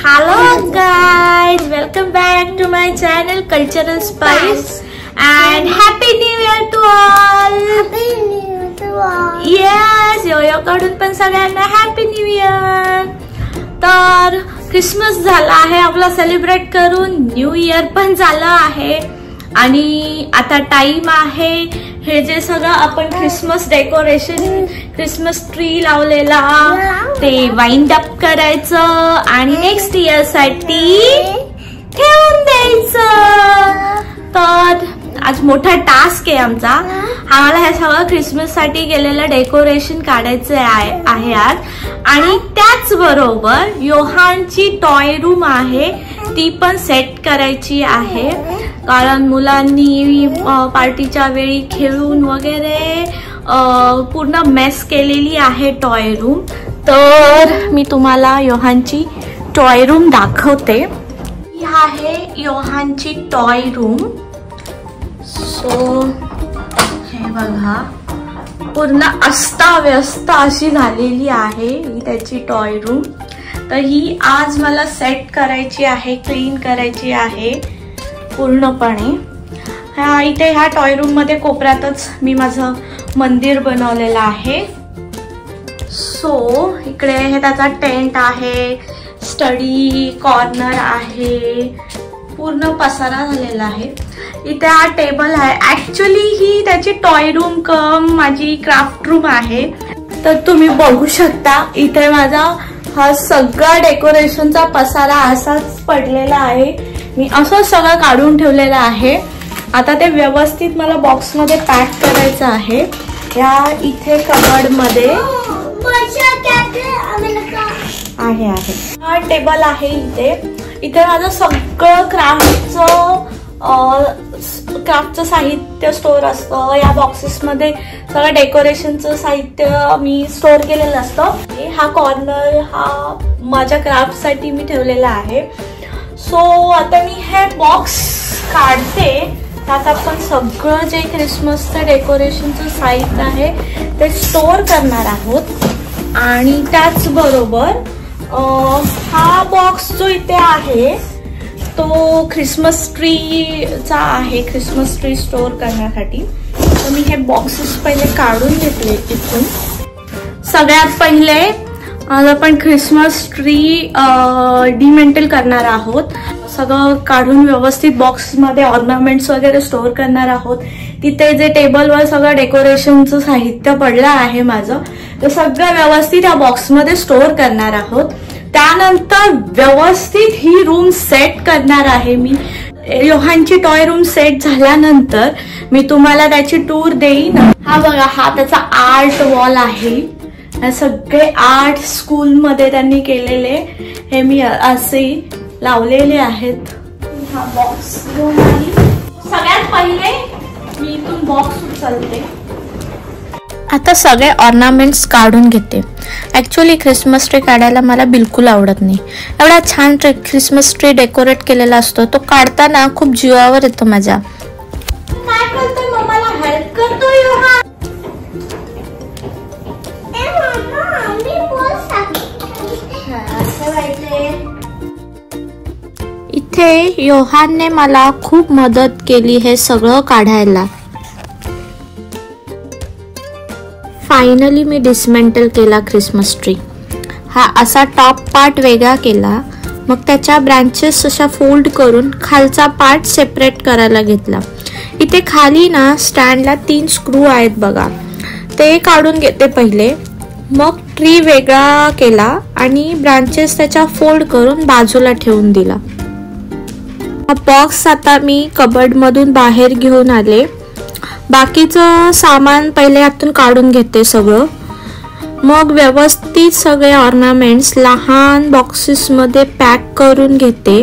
Hello guys, welcome back to my channel Cultural Spice and Happy New Year to all. Happy New Year to all. Yes, Yo Yo कडून पण सगळ्यांना Happy New Year. तर Christmas झाला आहे आपला celebrate करून, new year पण झालं आहे आणि आता टाइम आहे हे जे सगळं आपण क्रिसमस डेकोरेशन, क्रिसमस ट्री लावलेला ते वाइंड अप करायचं आणि नेक्स्ट इयर साठी ठेवून द्यायचं. तर आज मोठा टास्क आहे आमचा. आम्हाला हे सगळं क्रिसमस साठी केलेलं डेकोरेशन काढायचं आहे आज. आणि त्याच बरोबर योहानची टॉय रूम आहे ती पण सेट करायची आहे, कारण मुलांनी पार्टीच्या वेळी खेळून वगैरे पूर्ण मेस केलेली आहे टॉय रूम. तर मी तुम्हाला योहानची टॉय रूम दाखवते. ही आहे योहानची टॉय रूम. सो हे बघा, पूर्ण अस्ताव्यस्त अशी झालेली आहे ही त्याची टॉय रूम. तर ही आज मला सेट करायची आहे, क्लीन करायची आहे पूर्णपणे. इथे ह्या टॉय रूम मध्ये कोपऱ्यातच मी माझं मंदिर बनवलेलं आहे. सो इकडे हे त्याचा टेंट आहे, स्टडी कॉर्नर आहे, पूर्ण पसारा झालेला आहे. इथे हा टेबल आहे. ऍक्च्युली ही त्याची टॉय रूम कम माझी क्राफ्ट रूम आहे. तर तुम्ही बघू शकता इथे माझा हा सगळा डेकोरेशनचा पसारा असाच पडलेला आहे. मी असं सगळं काढून ठेवलेलं आहे. आता ते व्यवस्थित मला बॉक्स मध्ये पॅक करायचं आहे. या इथे कबर्ड मध्ये आहे. हा टेबल आहे इथे. इथे माझं सगळं क्राफ्टचं साहित्य स्टोर असतं. या बॉक्सेस मध्ये सगळं डेकोरेशनचं साहित्य मी स्टोर केलेलं असतं. हा कॉर्नर हा माझ्या क्राफ्ट साठी मी ठेवलेला आहे. सो आता मी हे बॉक्स काढते. त्यात आपण सगळं जे क्रिसमसचं डेकोरेशनचं साहित्य आहे ते स्टोर करणार आहोत. आणि त्याचबरोबर हा बॉक्स जो इथे आहे तो क्रिसमस ट्रीचा आहे, क्रिसमस ट्री स्टोर करण्यासाठी. तर मी हे बॉक्सेस पहिले काढून घेतले तिथून. सगळ्यात पहिले आपण क्रिसमस ट्री डिमेंटल करणार आहोत. सगळं काढून व्यवस्थित बॉक्स मध्ये ऑर्नामेंट्स वगैरे स्टोर करणार आहोत. तिथे जे टेबलवर सगळं डेकोरेशनचं साहित्य पडलं आहे माझं, ते सगळं व्यवस्थित या बॉक्स मध्ये स्टोर करणार आहोत. त्यानंतर व्यवस्थित ही रूम सेट करणार आहे मी. योहानची टॉय रूम सेट झाल्यानंतर मी तुम्हाला त्याची टूर देईन. हा बघा, हा त्याचा आर्ट वॉल आहे. हे सगळे आर्ट स्कूल मध्ये त्यांनी केलेले हे मी असे लावलेले आहेत. हा बॉक्स घेऊन आली. सगळ्यात पहिले मी इथून बॉक्स उचलते. आता सगळे ऑर्नामेंट्स काढून घेते. ऍक्च्युली क्रिसमस ट्री काढायला मला बिलकुल आवडत नाही. एवढा छान क्रिसमस ट्री डेकोरेट केलेला असतो, तो काढताना खूप जीवावर येतो माझ्या. काय करतोय, मम्माला हेल्प करतोय योहान. इथे योहानने मला खूप मदत केली हे सगळं काढायला. फायनली मी डिसमेंटल केला क्रिसमस ट्री. हा असा टॉप पार्ट वेगळा केला, मग त्याच्या ब्रांचेस अशा फोल्ड करून खालचा पार्ट सेपरेट करायला घेतला. इथे खाली ना स्टँडला 3 स्क्रू आहेत बघा, ते काढून घेते पहिले. मग ट्री वेगळा केला आणि ब्रांचेस त्याच्या फोल्ड करून बाजूला ठेवून दिला. हा बॉक्स आता मी कबर्ड मधून बाहेर घेऊन आले. बाकीचं सामान पहिले यातून काढून घेते सगळं. मग व्यवस्थित सगळे ऑर्नामेंट्स लहान बॉक्सेस मध्ये पॅक करून घेते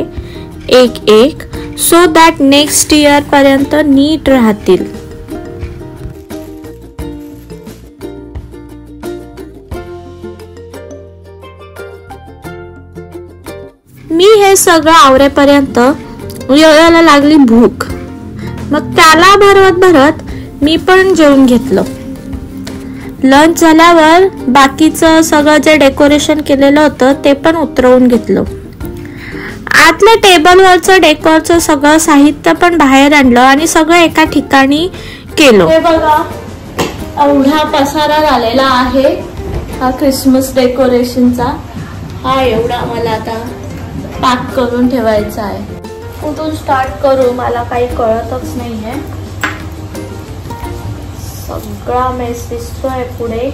एक एक, सो दॅट नेक्स्ट इयर पर्यंत नीट राहतील. मी हे सगळं आवरेपर्यंत योयाला लागली भूक. मग त्याला भरत मी पण जेवून घेतलं. लंच झाल्यावर बाकीचं सगळं जे डेकोरेशन केलेलं होतं ते पण उतरवून घेतलं. आतल्या टेबलवरचं डेकोरचं सगळं साहित्य पण बाहेर आणलं आणि सगळं एका ठिकाणी केलं. हे बघा एवढा पसारा झालेला आहे हा क्रिसमस डेकोरेशनचा. हा एवढा मला आता पॅक करून ठेवायचा आहे. कुठून स्टार्ट करू मला काही कळतच नाहीये. सगळा मेस दिसतोय पुढे.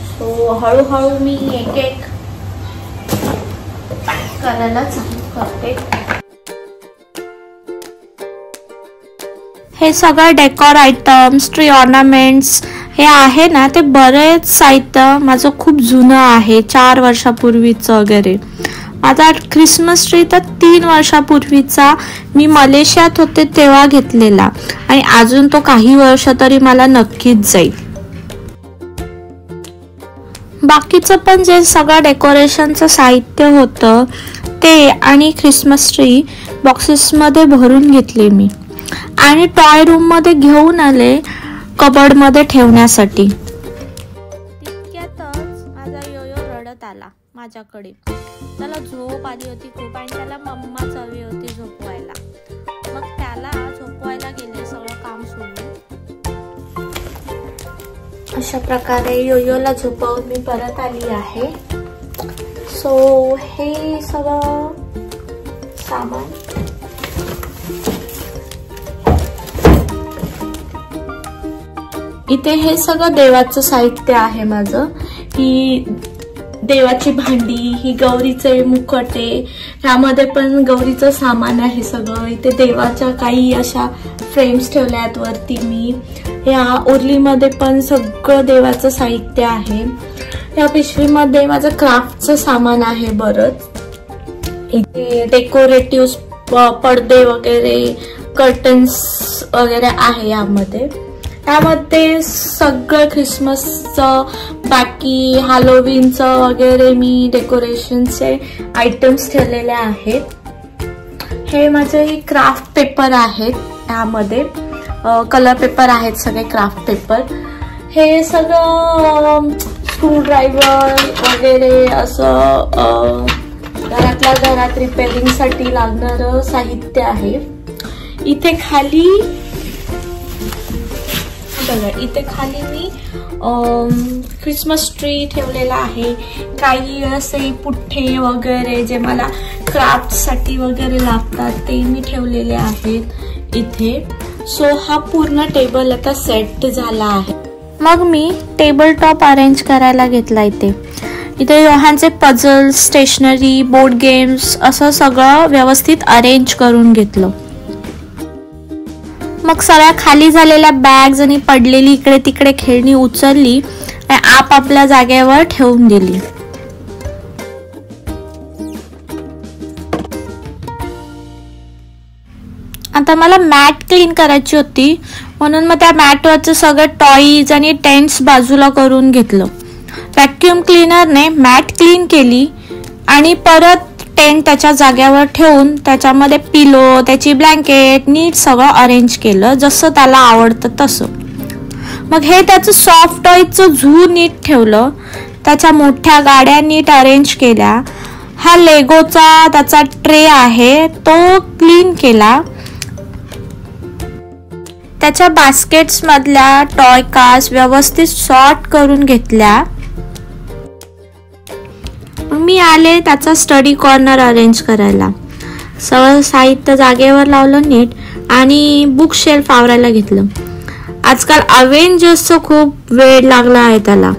सो हळूहळू मी एक एक करायला चालू करते. हे सगळं डेकोर आयटम्स, ट्री ऑर्नामेंट्स हे आहे ना, ते बरेच साहित्य माझं खूप जुनं आहे, 4 वर्षापूर्वीचं वगैरे. आता क्रिसमस ट्री तर 3 वर्षापूर्वीचा मी मलेशियात होते तेव्हा घेतलेला आणि अजून तो काही वर्ष तरी मला नक्कीच जाईल. बाकीचं पण जे सगळं डेकोरेशनचं साहित्य होतं ते आणि क्रिसमस ट्री बॉक्सेसमध्ये भरून घेतले मी आणि टॉय रूम मध्ये घेऊन आले कबर्ड मध्ये ठेवण्यासाठी. तितक्यातच माझा योयो रडत आला माझ्याकडे. त्याला झोप आली होती खूप आणि त्याला मम्मा हवी होती झोपवायला. मग त्याला झोपवायला गेले सगळं काम सोडून. अशा प्रकारे योयोला झोपवून मी परत आली आहे. सो हे सगळं सामान इथे हे सगळं देवाचं साहित्य आहे माझं. ही देवाची भांडी, ही गौरीचे मुखटे, ह्यामध्ये पण गौरीचं सामान आहे सगळं. इथे देवाच्या काही अशा फ्रेम्स ठेवल्या आहेत वरती मी. ह्या उरलीमध्ये पण सगळं देवाचं साहित्य आहे. या पिशवीमध्ये माझं क्राफ्टचं सामान आहे बरंच. इथे डेकोरेटिव्ह पडदे वगैरे, कर्टन्स वगैरे आहे यामध्ये. त्यामध्ये सगळं क्रिसमसचं, बाकी हॅलोवीनचं वगैरे मी डेकोरेशनचे आयटम्स ठेवलेले आहेत. हे माझे क्राफ्ट पेपर आहेत. यामध्ये कलर पेपर आहेत सगळे क्राफ्ट पेपर. हे सगळं स्क्रूड्रायव्हर वगैरे असं घरातल्या घरात रिपेअरिंगसाठी लागणारं साहित्य आहे. इथे खाली मी क्रिसमस ट्री ठेवलेला आहे. काही असे पुठ्ठे वगैरे जे मला क्राफ्ट साठी वगैरे लागतात ते मी ठेवलेले आहेत इथे. सो हा पूर्ण टेबल आता सेट झाला आहे. मग मी टेबल टॉप अरेंज करायला घेतला. इथे योहानचे पझल, स्टेशनरी, बोर्ड गेम्स असं सगळं व्यवस्थित अरेंज करून घेतलं. मग सगळ्या खाली झालेल्या बॅग्स आणि पडलेली इकडे तिकडे खेळणी उचलली आणि आपापल्या जागेवर ठेवून दिली. आता मला मॅट क्लीन करायची होती म्हणून मग त्या मॅटवरचे सगळे टॉईज आणि टेंट्स बाजूला करून घेतलं. व्हॅक्यूम क्लीनरने मॅट क्लीन केली आणि परत टेंट त्याच्या जागेवर ठेवून त्याच्यामध्ये पिलो, त्याची ब्लँकेट नीट सगळं अरेंज केलं जसं त्याला आवडतं तसं. मग हे त्याचं सॉफ्ट टॉयचं झू नीट ठेवलं. त्याच्या मोठ्या गाड्या नीट अरेंज केल्या. हा लेगोचा त्याचा ट्रे आहे तो क्लीन केला. त्याच्या बास्केट्स मधल्या टॉय कार्स व्यवस्थित सॉर्ट करून घेतल्या. मी आले त्याचा स्टडी कॉर्नर अरेंज करायला. सगळं साहित्य जागेवर लावलं नीट आणि बुक शेल्फ आवरायला घेतलं. आजकाल अवेंजर्सचं खूप वेळ लागला आहे त्याला.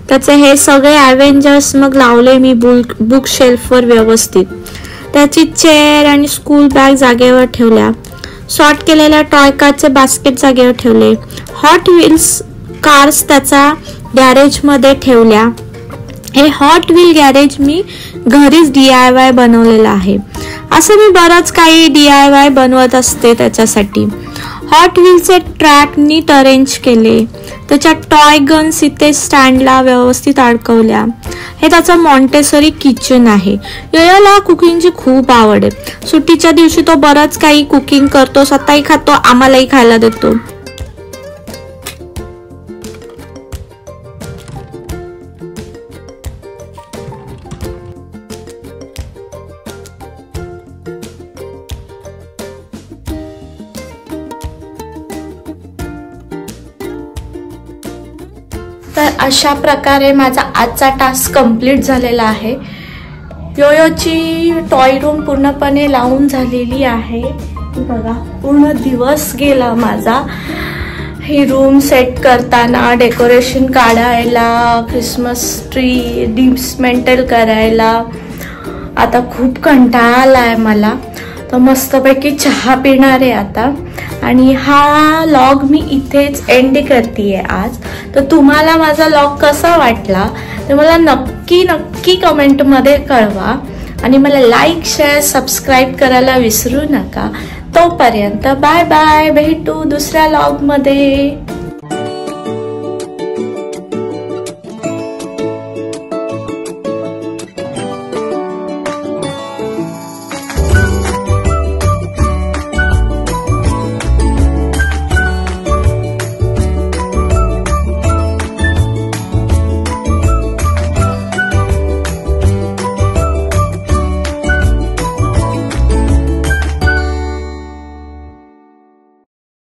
त्याचे हे सगळे अवेंजर्स मग लावले मी बुक शेल्फवर व्यवस्थित. त्याची चेअर आणि स्कूल बॅग जागेवर ठेवल्या. सॉर्ट केलेल्या टॉय कारचे बास्केट जागेवर ठेवले. हॉट व्हील्स कार्स त्याचा गॅरेज मध्ये ठेवल्या. हे हॉट व्हील गॅरेज मी घरीच DIY बनवलेलं आहे. असं मी बरंच काही DIY बनवत असते त्याच्यासाठी. हॉट व्हीलचे ट्रॅक नीट अरेंज केले. त्याच्या टॉय गन्स इथे स्टँडला व्यवस्थित अडकवल्या. हे त्याचं मॉन्टेसरी किचन आहे. योयोला कुकिंगची खूप आवड आहे. सुट्टीच्या दिवशी तो बरंच काही कुकिंग करतो, स्वतःही खातो, आम्हालाही खायला देतो. तर अशा प्रकारे माझा आजचा टास्क कंप्लीट झालेला आहे. योयोची टॉय रूम पूर्णपणे लावून झालेली आहे. बघा पूर्ण दिवस गेला माझा ही रूम सेट करताना, डेकोरेशन काढायला, क्रिसमस ट्री डिस्मेंटल करायला. आता खूप कंटाळा आलाय मला, तर मस्तपैकी चहा पिणार आहे आता. आणि हा लॉग मी इथेच एंड करते आज. तर तुम्हाला माझा लॉग कसा वाटला ते मला नक्की कमेंटमध्ये कळवा. आणि मला लाईक, शेअर, सबस्क्राईब करायला विसरू नका. तोपर्यंत बाय बाय, भेटू दुसऱ्या लॉगमध्ये.